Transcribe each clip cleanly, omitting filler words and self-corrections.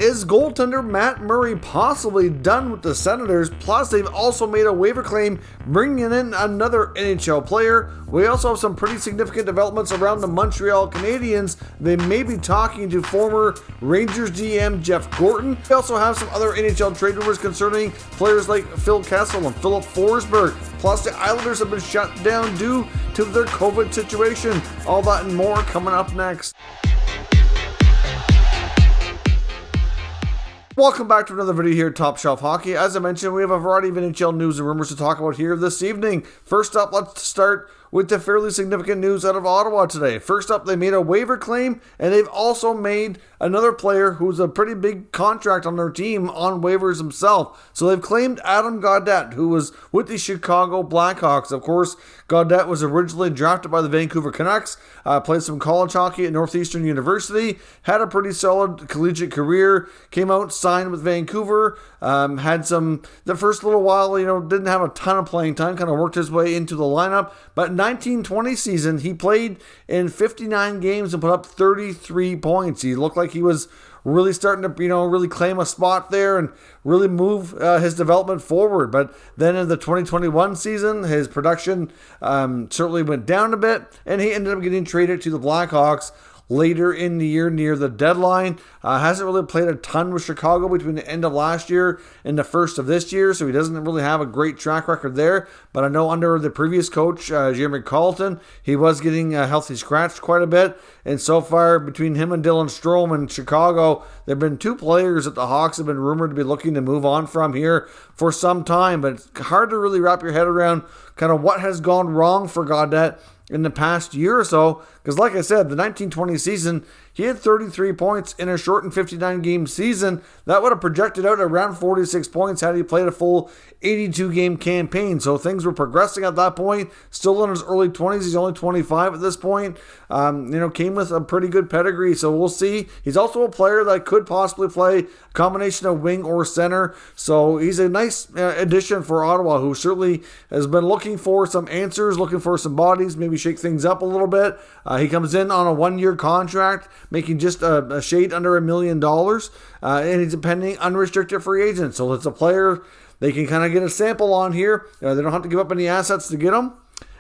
Is goaltender Matt Murray possibly done with the Senators? Plus, they've also made a waiver claim, bringing in another NHL player. We also have some pretty significant developments around the Montreal Canadiens. They may be talking to former Rangers GM Jeff Gorton. We also have some other NHL trade rumors concerning players like Phil Kessel and Filip Forsberg. Plus, the Islanders have been shut down due to their COVID situation. All that and more coming up next. Welcome back to another video here at Top Shelf Hockey. As I mentioned, we have a variety of NHL news and rumors to talk about here this evening. First up, let's start with the fairly significant news out of Ottawa today. First up, they made a waiver claim, and they've also made another player who's a pretty big contract on their team on waivers himself. So they've claimed Adam Gaudette, who was with the Chicago Blackhawks. Of course, Gaudette was originally drafted by the Vancouver Canucks, played some college hockey at Northeastern University, had a pretty solid collegiate career, came out, signed with Vancouver, had the first little while, didn't have a ton of playing time, kind of worked his way into the lineup, but 1920 season, he played in 59 games and put up 33 points. He looked like he was really starting to, really claim a spot there and really move his development forward. But then in the 2021 season, his production certainly went down a bit, and he ended up getting traded to the Blackhawks later in the year near the deadline. Hasn't really played a ton with Chicago between the end of last year and the first of this year, so he doesn't really have a great track record there. But I know under the previous coach, Jeremy Colleton, he was getting healthy scratched quite a bit. And so far, between him and Dylan Strome in Chicago, there have been two players that the Hawks have been rumored to be looking to move on from here for some time. But it's hard to really wrap your head around kind of what has gone wrong for Gaudette in the past year or so, because like I said, the 1920 season, he had 33 points in a shortened 59-game season. That would have projected out around 46 points had he played a full 82-game campaign. So things were progressing at that point. Still in his early 20s. He's only 25 at this point. Came with a pretty good pedigree. So we'll see. He's also a player that could possibly play a combination of wing or center. So he's a nice addition for Ottawa, who certainly has been looking for some answers, looking for some bodies, maybe shake things up a little bit. He comes in on a one-year contract, making just a shade under $1 million, and he's a pending unrestricted free agent. So it's a player they can kind of get a sample on here. They don't have to give up any assets to get him.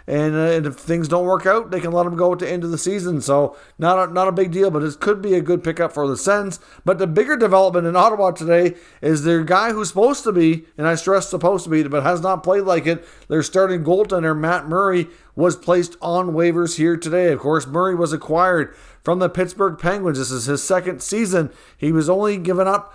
And if things don't work out, they can let him go at the end of the season. So not a big deal, but it could be a good pickup for the Sens. But the bigger development in Ottawa today is their guy who's supposed to be, and I stress supposed to be, but has not played like it, their starting goaltender, Matt Murray, was placed on waivers here today. Of course, Murray was acquired from the Pittsburgh Penguins. This is his second season. He was only given up...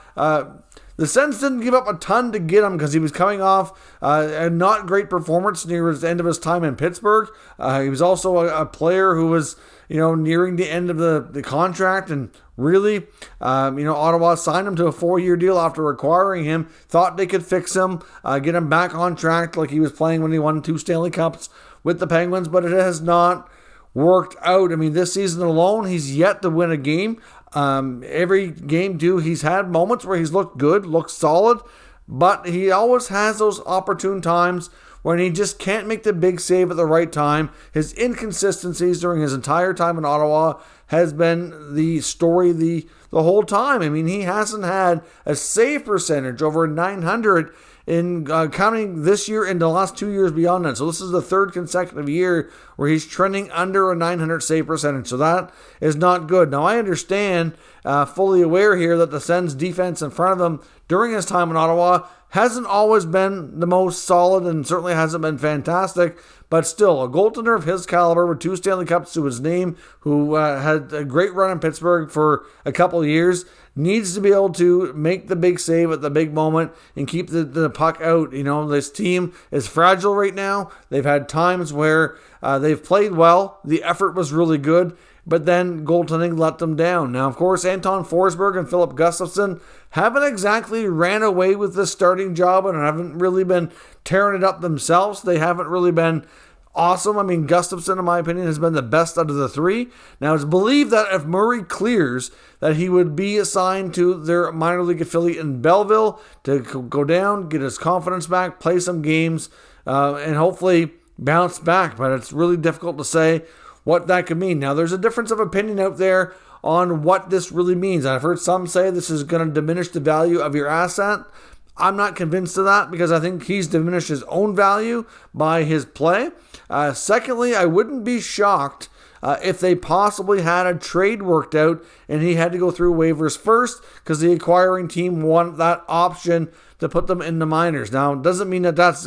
The Sens didn't give up a ton to get him because he was coming off a not great performance near the end of his time in Pittsburgh. He was also a player who was, nearing the end of the contract, and really, Ottawa signed him to a 4-year deal after acquiring him. Thought they could fix him, get him back on track like he was playing when he won 2 Stanley Cups with the Penguins, but it has not worked out. I mean, this season alone, he's yet to win a game. Every game too, he's had moments where he's looked good, looked solid, but he always has those opportune times when he just can't make the big save at the right time. His inconsistencies during his entire time in Ottawa has been the story the whole time. I mean, he hasn't had a save percentage over 900 in counting this year and the last 2 years beyond that. So this is the third consecutive year where he's trending under a 900 save percentage. So that is not good. Now, I understand, fully aware here, that the Sens defense in front of him during his time in Ottawa hasn't always been the most solid and certainly hasn't been fantastic. But still, a goaltender of his caliber with 2 Stanley Cups to his name, who had a great run in Pittsburgh for a couple of years, needs to be able to make the big save at the big moment and keep the puck out. This team is fragile right now. They've had times where they've played well. The effort was really good, but then goaltending let them down. Now, of course, Anton Forsberg and Filip Gustafsson haven't exactly ran away with the starting job and haven't really been tearing it up themselves. They haven't really been awesome. I mean, Gustafsson, in my opinion, has been the best out of the three. Now, it's believed that if Murray clears, that he would be assigned to their minor league affiliate in Belleville to go down, get his confidence back, play some games, and hopefully bounce back. But it's really difficult to say what that could mean. Now, there's a difference of opinion out there on what this really means. I've heard some say this is going to diminish the value of your asset. I'm not convinced of that because I think he's diminished his own value by his play. Secondly, I wouldn't be shocked if they possibly had a trade worked out and he had to go through waivers first because the acquiring team wanted that option to put them in the minors. Now, it doesn't mean that that's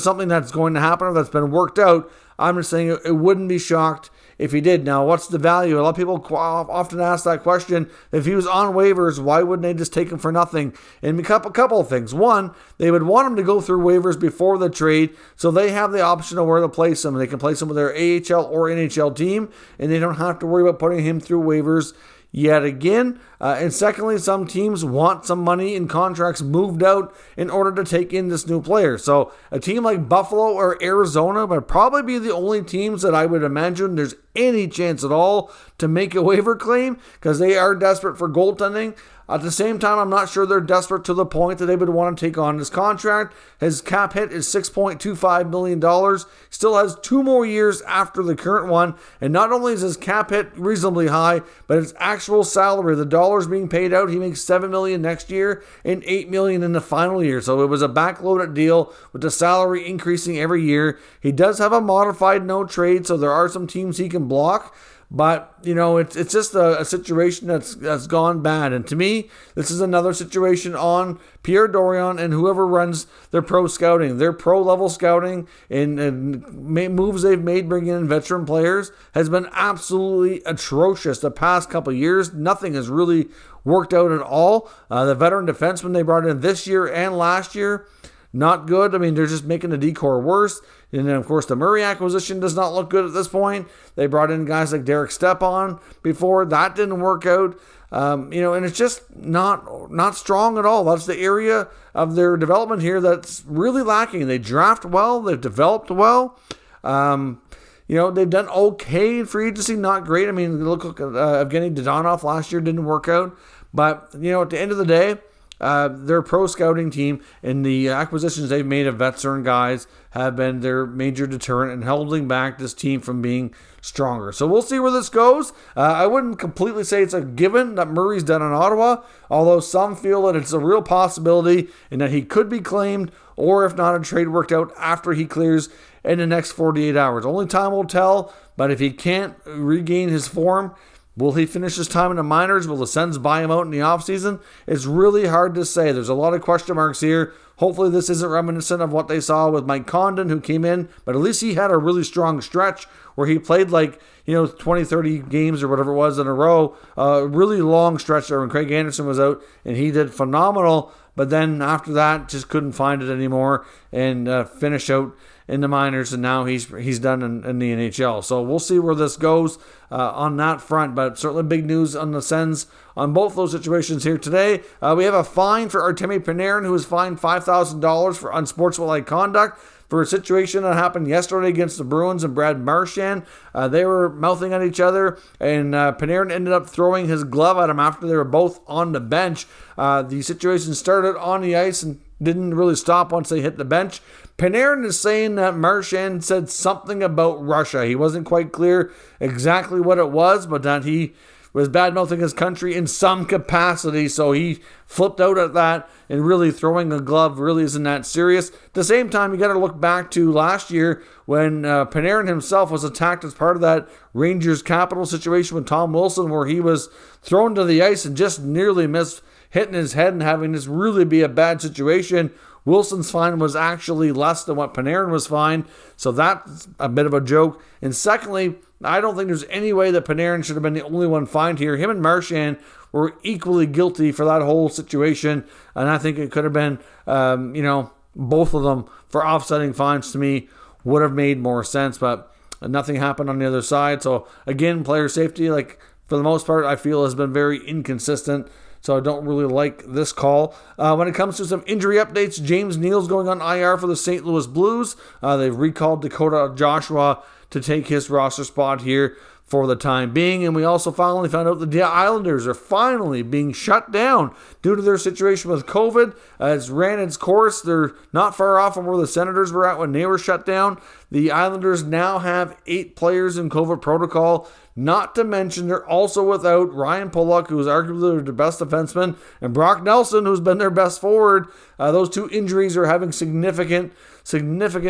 something that's going to happen or that's been worked out. I'm just saying it wouldn't be shocked if he did. Now, what's the value? A lot of people often ask that question. If he was on waivers, why wouldn't they just take him for nothing? And a couple of things. One, they would want him to go through waivers before the trade, so they have the option of where to place him. They can place him with their AHL or NHL team, and they don't have to worry about putting him through waivers yet again. And secondly, some teams want some money in contracts moved out in order to take in this new player. So a team like Buffalo or Arizona would probably be the only teams that I would imagine there's any chance at all to make a waiver claim because they are desperate for goaltending. At the same time, I'm not sure they're desperate to the point that they would want to take on his contract. His cap hit is $6.25 million. Still has 2 more years after the current one. And not only is his cap hit reasonably high, but his actual salary, the dollars being paid out, he makes $7 million next year and $8 million in the final year. So it was a backloaded deal with the salary increasing every year. He does have a modified no trade, so there are some teams he can block. But, it's just a situation that's gone bad. And to me, this is another situation on Pierre Dorion and whoever runs their pro scouting. Their pro-level scouting and moves they've made bringing in veteran players has been absolutely atrocious the past couple of years. Nothing has really worked out at all. The veteran defensemen they brought in this year and last year, not good. I mean, they're just making the decor worse. And then, of course, the Murray acquisition does not look good at this point. They brought in guys like Derek Stepan before. That didn't work out. And it's just not strong at all. That's the area of their development here that's really lacking. They draft well. They've developed well. They've done okay in free agency, not great. I mean, look at Evgeny Dadonov last year didn't work out. But, at the end of the day, their pro scouting team and the acquisitions they've made of veteran guys have been their major deterrent in holding back this team from being stronger. So we'll see where this goes. I wouldn't completely say it's a given that Murray's done in Ottawa, although some feel that it's a real possibility and that he could be claimed, or if not, a trade worked out after he clears in the next 48 hours. Only time will tell, but if he can't regain his form, will he finish his time in the minors? Will the Sens buy him out in the offseason? It's really hard to say. There's a lot of question marks here. Hopefully this isn't reminiscent of what they saw with Mike Condon, who came in, but at least he had a really strong stretch where he played 20, 30 games or whatever it was in a row. A really long stretch there when Craig Anderson was out, and he did phenomenal. But then after that, just couldn't find it anymore and finished out in the minors, and now he's done in the NHL. So we'll see where this goes on that front, but certainly big news on the Sens on both those situations here today. We have a fine for Artemi Panarin, who was fined $5,000 for unsportsmanlike conduct for a situation that happened yesterday against the Bruins and Brad Marchand. They were mouthing at each other, and Panarin ended up throwing his glove at him after they were both on the bench. The situation started on the ice and didn't really stop once they hit the bench. Panarin is saying that Marchand said something about Russia. He wasn't quite clear exactly what it was, but that he was bad-mouthing his country in some capacity, so he flipped out at that, and really throwing a glove really isn't that serious. At the same time, you got to look back to last year when Panarin himself was attacked as part of that Rangers Capital situation with Tom Wilson, where he was thrown to the ice and just nearly missed hitting his head and having this really be a bad situation. Wilson's fine was actually less than what Panarin was fined, so that's a bit of a joke. And secondly, I don't think there's any way that Panarin should have been the only one fined here. Him and Marchand were equally guilty for that whole situation, and I think it could have been, both of them for offsetting fines to me would have made more sense, but nothing happened on the other side. So again, player safety, for the most part, I feel has been very inconsistent. So I don't really like this call. When it comes to some injury updates, James Neal's going on IR for the St. Louis Blues. They've recalled Dakota Joshua to take his roster spot here for the time being. And we also finally found out the Islanders are finally being shut down due to their situation with COVID. It's ran its course. They're not far off from where the Senators were at when they were shut down. The Islanders now have 8 players in COVID protocol. Not to mention, they're also without Ryan Pulock, who is arguably their best defenseman, and Brock Nelson, who's been their best forward. Those two injuries are having significant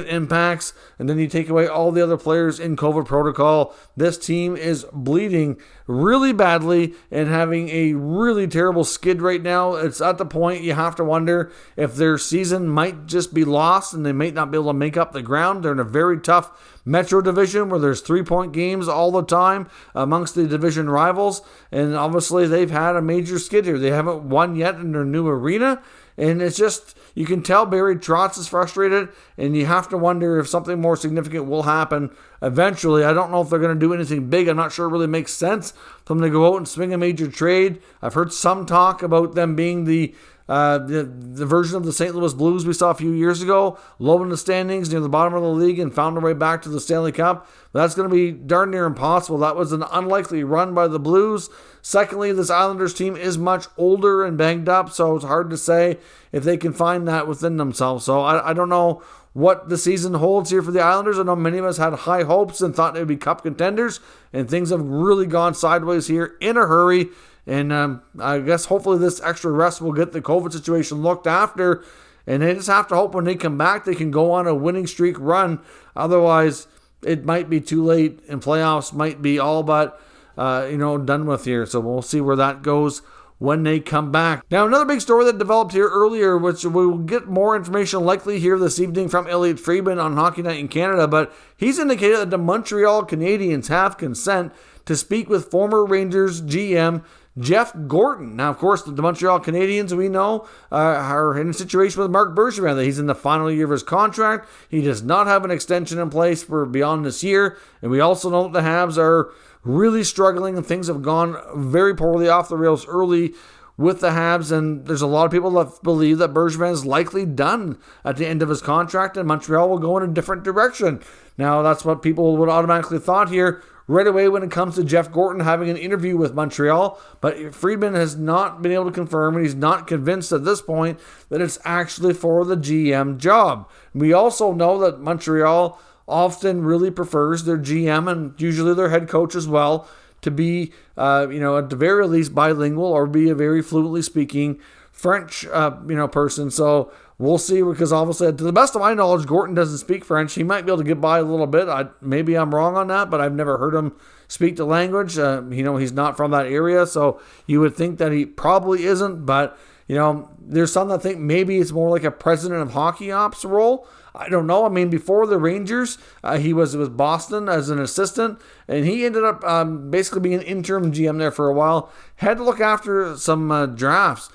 impacts. And then you take away all the other players in COVID protocol. This team is bleeding really badly and having a really terrible skid right now. It's at the point you have to wonder if their season might just be lost and they might not be able to make up the ground. They're in a very tough Metro division where there's 3-point games all the time amongst the division rivals. And obviously they've had a major skid here. They haven't won yet in their new arena. And it's just, you can tell Barry Trotz is frustrated, and you have to wonder if something more significant will happen eventually. I don't know if they're going to do anything big. I'm not sure it really makes sense for them to go out and swing a major trade. I've heard some talk about them being the version of the St. Louis Blues we saw a few years ago, low in the standings near the bottom of the league and found their way back to the Stanley Cup. But that's going to be darn near impossible. That was an unlikely run by the Blues. Secondly, this Islanders team is much older and banged up, so it's hard to say if they can find that within themselves. So I don't know what the season holds here for the Islanders. I know many of us had high hopes and thought they would be cup contenders, and things have really gone sideways here in a hurry. And I guess hopefully this extra rest will get the COVID situation looked after. And they just have to hope when they come back they can go on a winning streak run. Otherwise, it might be too late and playoffs might be all but done with here. So we'll see where that goes when they come back. Now, another big story that developed here earlier, which we will get more information likely here this evening from Elliotte Friedman on Hockey Night in Canada, but he's indicated that the Montreal Canadiens have consent to speak with former Rangers GM Jeff Gorton. Now, of course, the Montreal Canadiens, we know, are in a situation with Marc Bergevin that he's in the final year of his contract. He does not have an extension in place for beyond this year. And we also know that the Habs are really struggling and things have gone very poorly off the rails early with the Habs. And there's a lot of people that believe that Bergevin is likely done at the end of his contract and Montreal will go in a different direction. Now, that's what people would automatically thought here right away when it comes to Jeff Gorton having an interview with Montreal, but Friedman has not been able to confirm, and he's not convinced at this point that it's actually for the GM job. We also know that Montreal often really prefers their GM and usually their head coach as well to be, at the very least bilingual or be a very fluently speaking French, person. So we'll see, because obviously, to the best of my knowledge, Gorton doesn't speak French. He might be able to get by a little bit. Maybe I'm wrong on that, but I've never heard him speak the language. He's not from that area, so you would think that he probably isn't. But, there's some that think maybe it's more like a president of hockey ops role. I don't know. I mean, before the Rangers, he was with Boston as an assistant, and he ended up basically being an interim GM there for a while. Had to look after some drafts.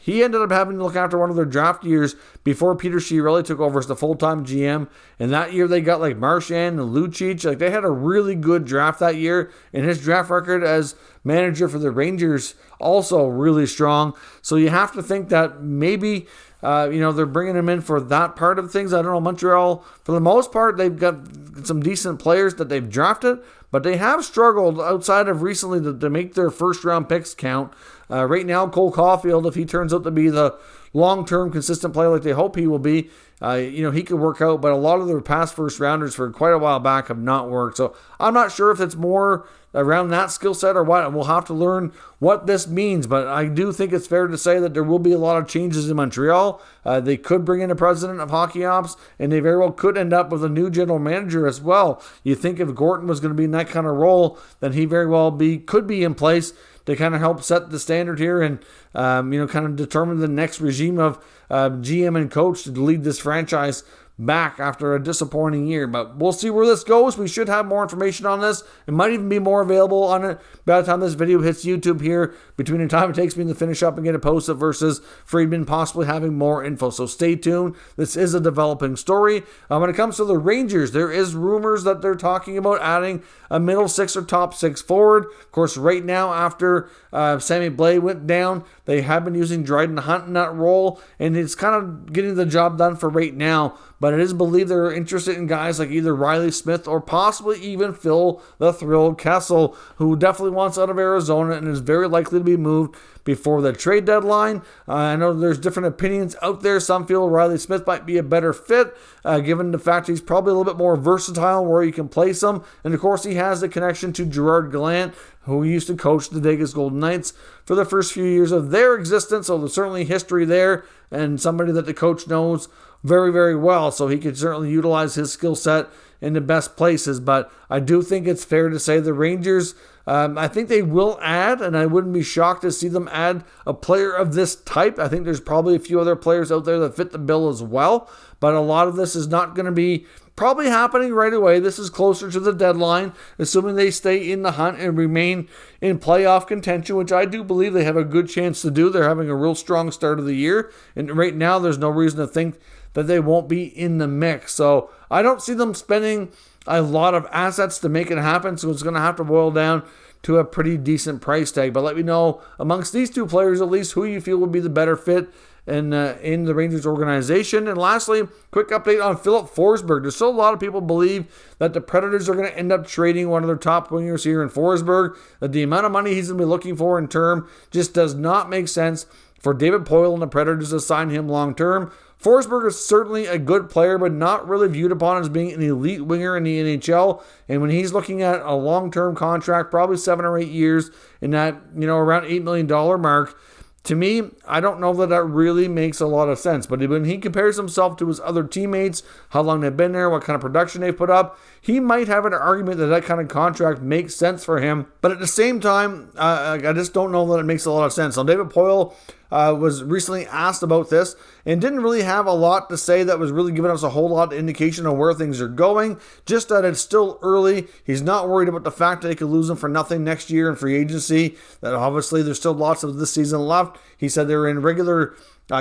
He ended up having to look after one of their draft years before Peter Chiarelli took over as the full-time GM. And that year they got like Marchand and Lucic. Like, they had a really good draft that year. And his draft record as manager for the Rangers also really strong. So you have to think that maybe they're bringing him in for that part of things. I don't know. Montreal, for the most part, they've got some decent players that they've drafted, but they have struggled outside of recently to make their first-round picks count. Right now, Cole Caulfield, if he turns out to be the long-term consistent player like they hope he will be, he could work out, but a lot of their past first-rounders for quite a while back have not worked. So I'm not sure if it's more around that skill set or what, and we'll have to learn what this means. But I do think it's fair to say that there will be a lot of changes in Montreal. They could bring in a president of hockey ops, and they very well could end up with a new general manager as well. You think if Gorton was going to be in that kind of role, then he very well could be in place to kind of help set the standard here and, kind of determine the next regime of GM and coach to lead this franchise back after a disappointing year. But we'll see where this goes. We should have more information on this. It might even be more available on it by the time this video hits YouTube here, between the time it takes me to finish up and get it posted versus Friedman possibly having more info. So stay tuned. This is a developing story. When it comes to the Rangers, there is rumors that they're talking about adding a middle six or top six forward. Of course, right now after Sammy Blais went down, they have been using Dryden Hunt in that role, and it's kind of getting the job done for right now. But it is believed they're interested in guys like either Riley Smith or possibly even Phil the Thrill Kessel, who definitely wants out of Arizona and is very likely to be moved before the trade deadline. I know there's different opinions out there. Some feel Riley Smith might be a better fit, given the fact he's probably a little bit more versatile where you can place him. And of course, he has the connection to Gerard Gallant, who used to coach the Vegas Golden Knights for the first few years of their existence. So there's certainly history there, and somebody that the coach knows very, very well. So he could certainly utilize his skill set in the best places. But I do think it's fair to say the Rangers, I think they will add, and I wouldn't be shocked to see them add a player of this type. I think there's probably a few other players out there that fit the bill as well, but a lot of this is not going to be probably happening right away. This is closer to the deadline, assuming they stay in the hunt and remain in playoff contention, which I do believe they have a good chance to do. They're having a real strong start of the year, and right now there's no reason to think that they won't be in the mix. So I don't see them spending a lot of assets to make it happen, so it's going to have to boil down to a pretty decent price tag. But let me know, amongst these two players at least, who you feel would be the better fit in the Rangers organization. And lastly, quick update on Filip Forsberg. There's still a lot of people believe that the Predators are going to end up trading one of their top wingers here in Forsberg, that the amount of money he's going to be looking for in term just does not make sense for David Poile and the Predators to sign him long term. Forsberg is certainly a good player, but not really viewed upon as being an elite winger in the NHL. And when he's looking at a long-term contract, probably 7 or 8 years, in that, around $8 million mark, to me, I don't know that really makes a lot of sense. But when he compares himself to his other teammates, how long they've been there, what kind of production they've put up, he might have an argument that kind of contract makes sense for him. But at the same time, I just don't know that it makes a lot of sense. Now, David Poile was recently asked about this and didn't really have a lot to say that was really giving us a whole lot of indication of where things are going. Just that it's still early. He's not worried about the fact that he could lose him for nothing next year in free agency. That obviously there's still lots of this season left. He said they're in regular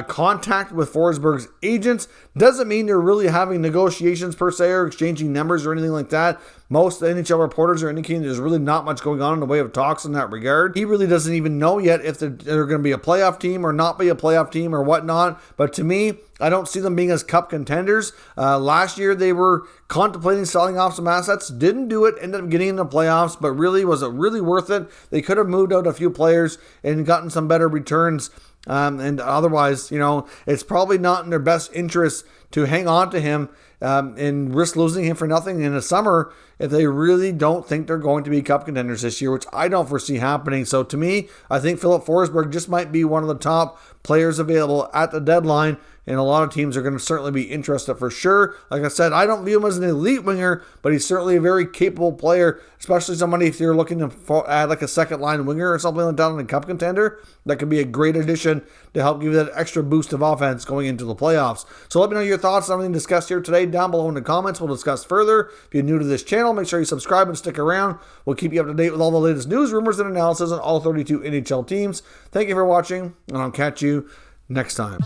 contact with Forsberg's agents. Doesn't mean they're really having negotiations per se or exchanging numbers or anything like that. Most NHL reporters are indicating there's really not much going on in the way of talks in that regard. He really doesn't even know yet if they're going to be a playoff team or not be a playoff team or whatnot. But to me, I don't see them being as cup contenders. Last year, they were contemplating selling off some assets. Didn't do it. Ended up getting in the playoffs. But really, was it really worth it? They could have moved out a few players and gotten some better returns. And otherwise, it's probably not in their best interest to hang on to him and risk losing him for nothing in the summer if they really don't think they're going to be cup contenders this year, which I don't foresee happening. So to me, I think Filip Forsberg just might be one of the top players available at the deadline, and a lot of teams are going to certainly be interested for sure. Like I said, I don't view him as an elite winger, but he's certainly a very capable player, especially somebody if you're looking to add like a second line winger or something like that in a cup contender. That could be a great addition to help give you that extra boost of offense going into the playoffs. So let me know your thoughts on everything discussed here today down below in the comments. We'll discuss further. If you're new to this channel, make sure you subscribe and stick around. We'll keep you up to date with all the latest news, rumors, and analysis on all 32 NHL teams. Thank you for watching, and I'll catch you next time.